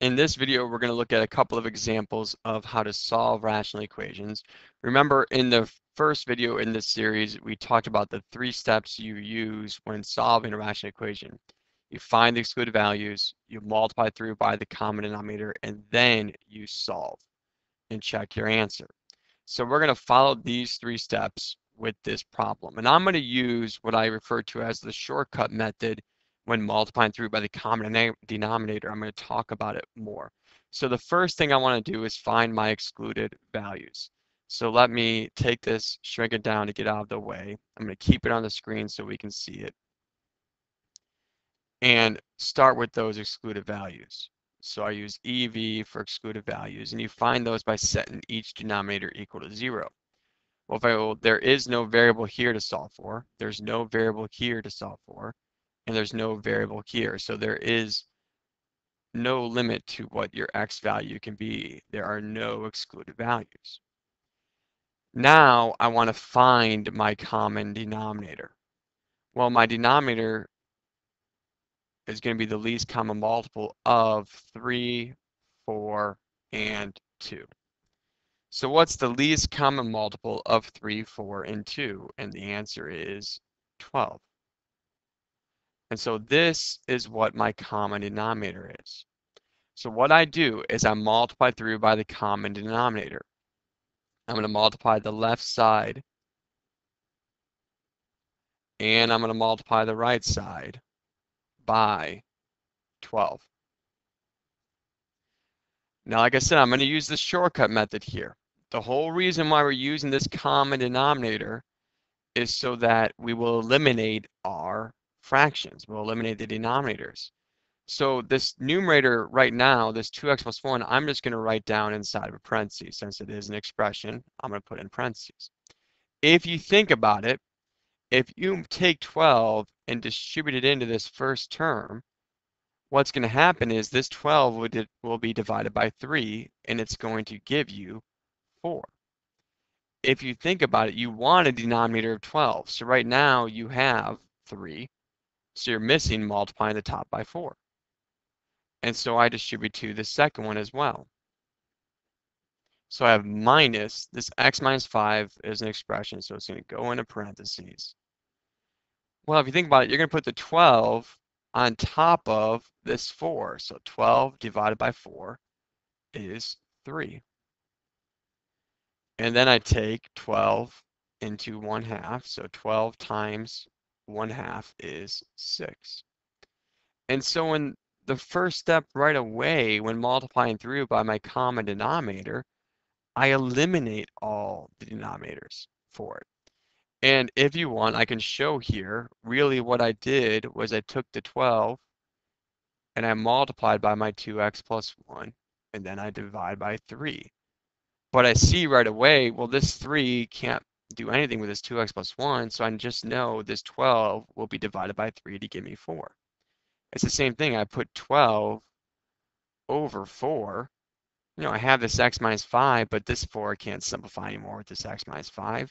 In this video, we're going to look at a couple of examples of how to solve rational equations. Remember, in the first video in this series, we talked about the 3 steps you use when solving a rational equation. You find the excluded values, you multiply through by the common denominator, and then you solve and check your answer. So we're going to follow these 3 steps with this problem. And I'm going to use what I refer to as the shortcut method when multiplying through by the common denominator. I'm going to talk about it more. So the first thing I want to do is find my excluded values. So let me take this, shrink it down to get out of the way. I'm going to keep it on the screen so we can see it. And start with those excluded values. So I use EV for excluded values, and you find those by setting each denominator equal to 0. Well, there is no variable here to solve for, there's no variable here to solve for, and there's no variable here. So there is no limit to what your x value can be. There are no excluded values. Now I want to find my common denominator. Well, my denominator is going to be the least common multiple of 3, 4, and 2. So what's the least common multiple of 3, 4, and 2? And the answer is 12. And so this is what my common denominator is. So what I do is I multiply through by the common denominator. I'm going to multiply the left side, and I'm going to multiply the right side by 12. Now, like I said, I'm going to use the shortcut method here. The whole reason why we're using this common denominator is so that we will eliminate our fractions. We'll eliminate the denominators. So this numerator right now, this 2x plus 1, I'm just going to write down inside of a parentheses. Since it is an expression, I'm going to put in parentheses. If you think about it, if you take 12 and distribute it into this first term, what's going to happen is this 12 will be divided by 3, and it's going to give you 4. If you think about it, you want a denominator of 12. So right now you have 3, so you're missing multiplying the top by 4. And so I distribute to the second one as well. So I have minus, this x minus 5 is an expression, so it's going to go into parentheses. Well, if you think about it, you're going to put the 12 on top of this 4. So 12 divided by 4 is 3. And then I take 12 into 1/2. So 12 times 1/2 is 6. And so in the first step right away, when multiplying through by my common denominator, I eliminate all the denominators for it. And if you want, I can show here, really what I did was I took the 12 and I multiplied by my 2x plus 1, and then I divide by 3. But I see right away, well, this 3 can't do anything with this 2x plus 1, so I just know this 12 will be divided by 3 to give me 4. It's the same thing. I put 12 over 4. You know, I have this x minus 5, but this 4 I can't simplify anymore with this x minus 5.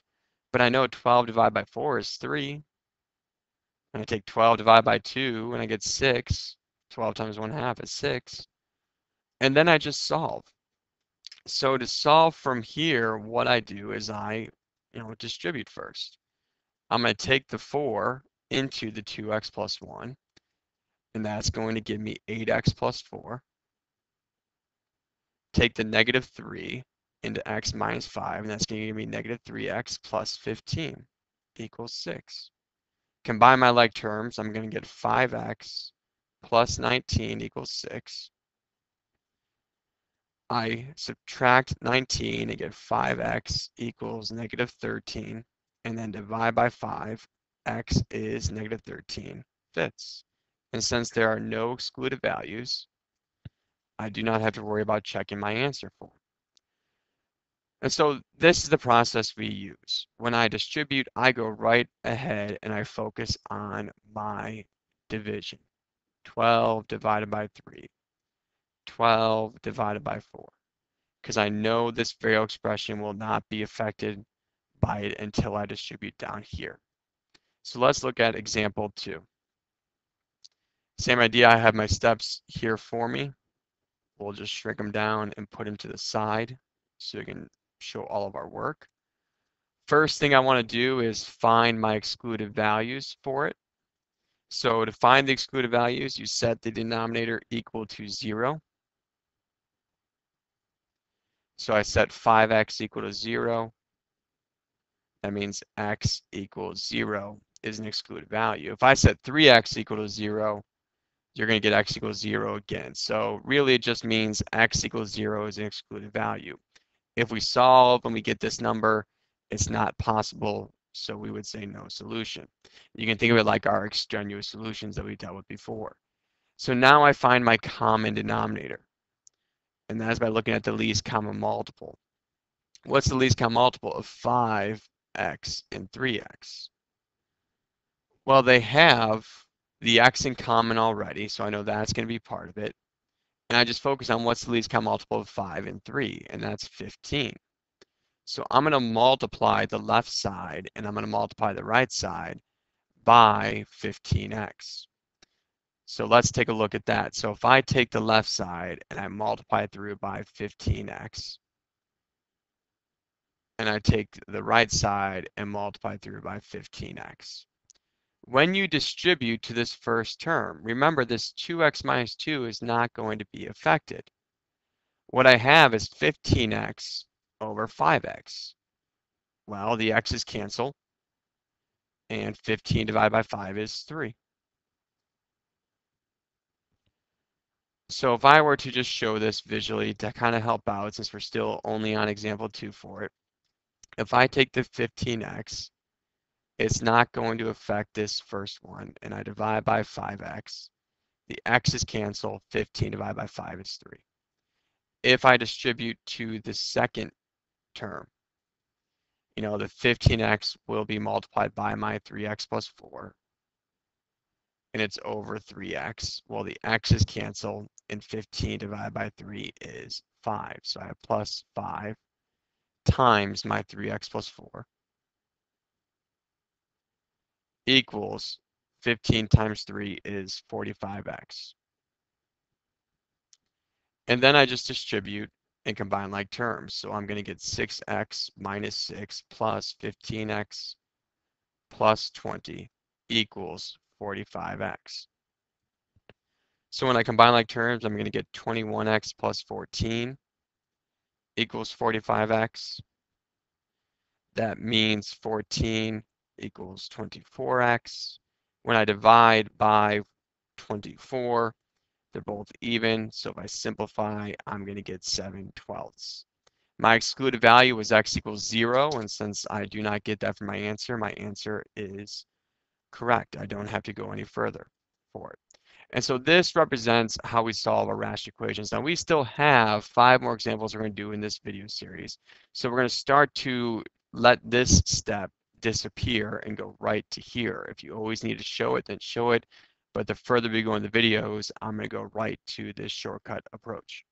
But I know 12 divided by 4 is 3. And I take 12 divided by 2, and I get 6. 12 times 1/2 is 6. And then I just solve. So to solve from here, what I do is I, distribute first. I'm going to take the 4 into the 2x plus 1, and that's going to give me 8x plus 4. Take the negative 3 into x minus 5, and that's going to give me negative 3x plus 15 equals 6. Combine my like terms, I'm going to get 5x plus 19 equals 6. I subtract 19 and get 5x equals negative 13, and then divide by 5, x is negative 13/5. And since there are no excluded values, I do not have to worry about checking my answer form. And so this is the process we use. When I distribute, I go right ahead and I focus on my division. 12 divided by 3. 12 divided by 4. Because I know this variable expression will not be affected by it until I distribute down here. So let's look at example 2. Same idea, I have my steps here for me. we'll just shrink them down and put them to the side so we can show all of our work. First thing I want to do is find my excluded values for it. So to find the excluded values, you set the denominator equal to 0. So I set 5x equal to 0. That means x equals 0 is an excluded value. If I set 3x equal to 0, you're going to get x equals 0 again. So really it just means x equals 0 is an excluded value. If we solve and we get this number, it's not possible, so we would say no solution. You can think of it like our extraneous solutions that we dealt with before. So now I find my common denominator, and that is by looking at the least common multiple. What's the least common multiple of 5x and 3x? Well, they have the x in common already, so I know that's going to be part of it. And I just focus on what's the least common multiple of 5 and 3, and that's 15. So I'm going to multiply the left side and I'm going to multiply the right side by 15x. So let's take a look at that. So if I take the left side and I multiply through by 15x, and I take the right side and multiply through by 15x. When you distribute to this first term, remember this 2x minus 2 is not going to be affected. What I have is 15x over 5x. Well, the x's cancel, and 15 divided by 5 is 3. So if I were to just show this visually to kind of help out, since we're still only on example 2 for it, if I take the 15x, it's not going to affect this first one, and I divide by 5x. The x's cancel, 15 divided by 5 is 3. If I distribute to the second term, the 15x will be multiplied by my 3x plus 4, and it's over 3x. Well, the x's cancel, and 15 divided by 3 is 5. So I have plus 5 times my 3x plus 4 equals 15 times 3 is 45x. And then I just distribute and combine like terms. So I'm going to get 6x minus 6 plus 15x plus 20 equals 45x. So when I combine like terms, I'm going to get 21x plus 14 equals 45x. That means 14 equals 24x. When I divide by 24, they're both even. So if I simplify, I'm going to get 7/12. My excluded value was x equals 0. And since I do not get that for my answer is correct. I don't have to go any further for it. And so this represents how we solve our rational equations. Now we still have 5 more examples we're going to do in this video series. So we're going to start to let this step disappear and go right to here. If you always need to show it, then show it. But the further we go in the videos, I'm going to go right to this shortcut approach.